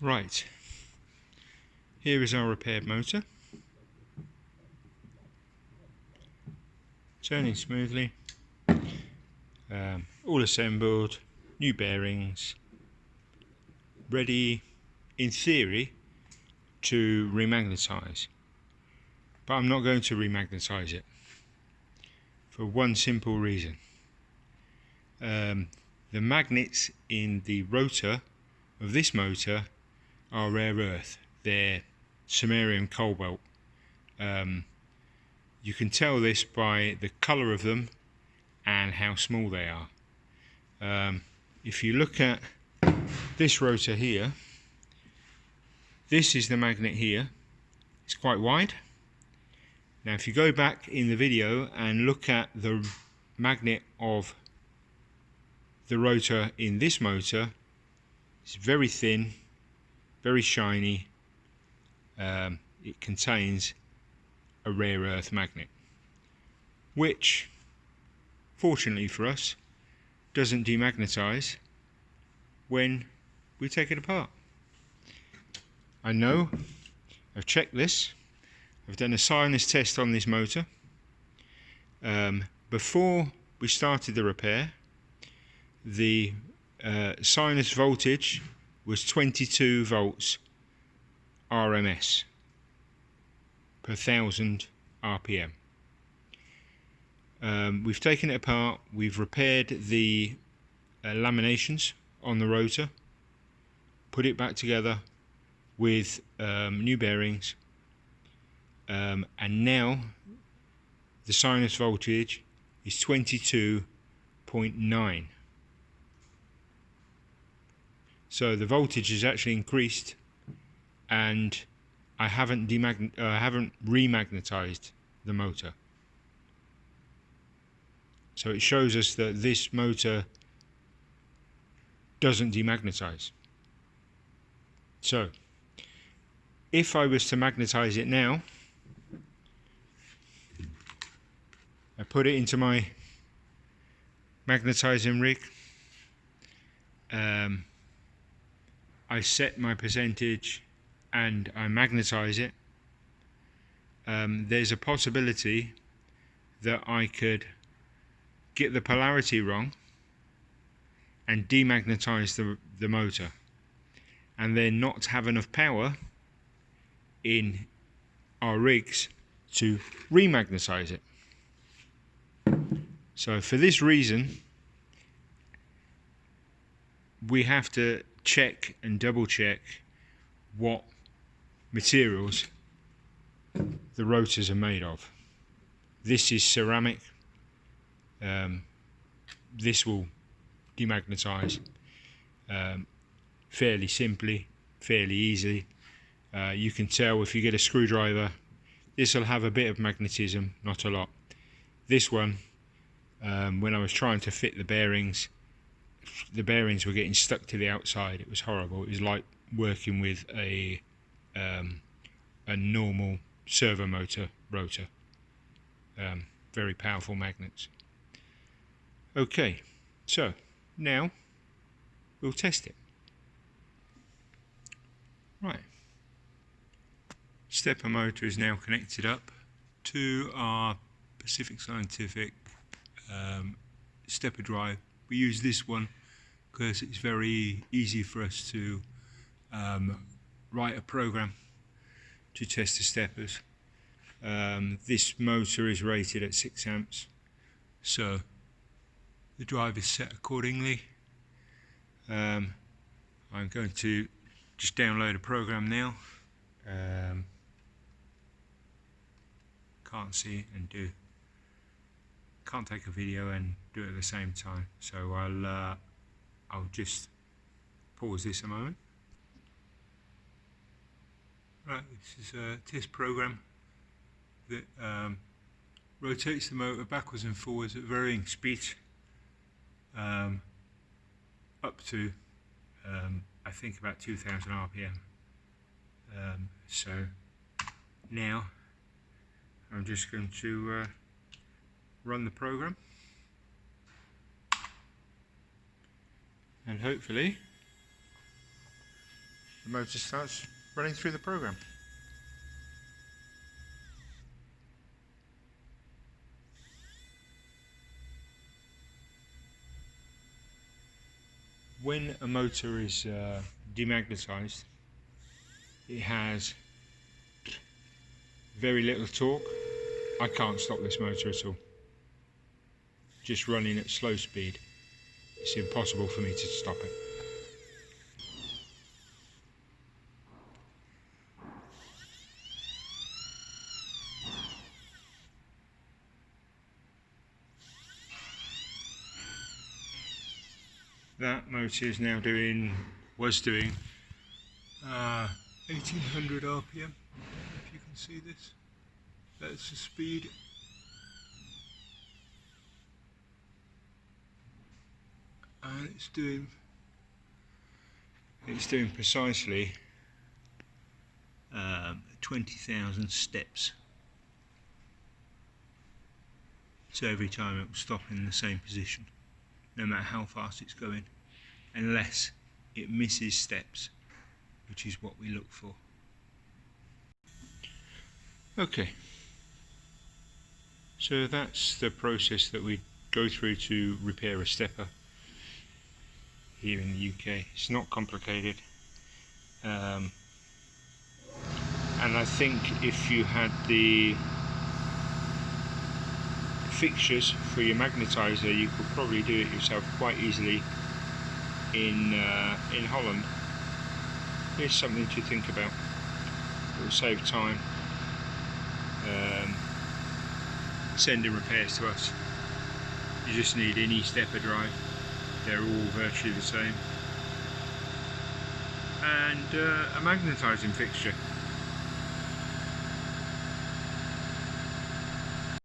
Right, here is our repaired motor, turning smoothly, all assembled, new bearings, ready in theory to remagnetise, but I'm not going to remagnetise it for one simple reason. The magnets in the rotor of this motor are rare earth. They're samarium cobalt. You can tell this by the colour of them and how small they are. If you look at this rotor here, this is the magnet here. It's quite wide. Now if you go back in the video and look at the magnet of the rotor in this motor, it's very thin, very shiny. It contains a rare earth magnet, which fortunately for us doesn't demagnetize when we take it apart. I know, I've checked this, I've done a sinus test on this motor. Before we started the repair, the sinus voltage was 22 volts RMS per 1000 RPM. We've taken it apart, we've repaired the laminations on the rotor, put it back together with new bearings, and now the sinus voltage is 22.9. So the voltage has actually increased, and I haven't remagnetized the motor. So it shows us that this motor doesn't demagnetize. So if I was to magnetize it now, I put it into my magnetizing rig, I set my percentage and I magnetize it, there's a possibility that I could get the polarity wrong and demagnetize the motor, and then not have enough power in our rigs to remagnetize it. So for this reason, we have to check and double check what materials the rotors are made of. This is ceramic. This will demagnetize fairly simply, fairly easily. You can tell if you get a screwdriver, this will have a bit of magnetism, not a lot. This one, when I was trying to fit the bearings were getting stuck to the outside. It was horrible. It was like working with a normal servo motor rotor. Very powerful magnets. Okay, so now we'll test it. Right. Stepper motor is now connected up to our Pacific Scientific stepper drive. We use this one because it's very easy for us to write a program to test the steppers. This motor is rated at 6 amps, so the drive is set accordingly. I'm going to just download a program now. Can't see it and can't take a video and do it at the same time, so I'll just pause this a moment. Right, this is a test program that rotates the motor backwards and forwards at varying speeds, up to I think about 2000 RPM. So now I'm just going to run the program, and hopefully the motor starts running through the program. When a motor is demagnetized, it has very little torque. I can't stop this motor at all. Just running at slow speed, it's impossible for me to stop it. That motor is now was doing 1800 RPM, if you can see this. That's the speed. And it's doing precisely 20,000 steps. So every time it will stop in the same position, no matter how fast it's going, unless it misses steps, which is what we look for. Okay, so that's the process that we go through to repair a stepper here in the UK. It's not complicated, and I think if you had the fixtures for your magnetizer, you could probably do it yourself quite easily in Holland. Here's something to think about. It will save time sending repairs to us. You just need any stepper drive, they're all virtually the same, and a magnetizing fixture.